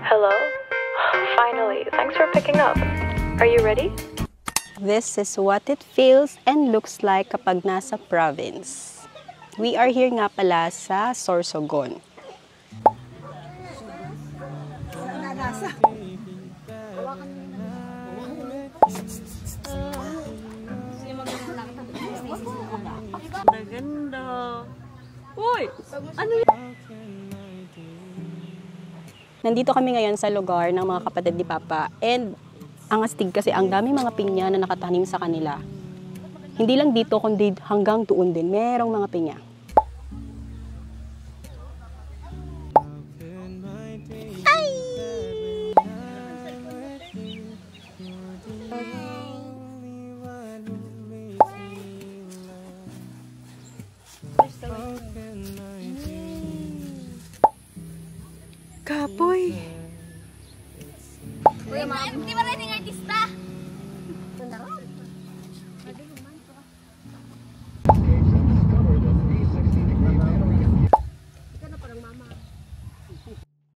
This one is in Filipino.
Hello? Finally, thanks for picking up. Are you ready? This is what it feels and looks like kapag nasa province. We are here nga pala sa Sorsogon. Ganda. Uy! Ano yan? Nandito kami ngayon sa lugar ng mga kapatid ni Papa and ang astig kasi ang dami mga pinya na nakatanim sa kanila. Hindi lang dito kundi hanggang doon din merong mga pinya. Kapoy! Uy, ma'am, di ba rin yung artista?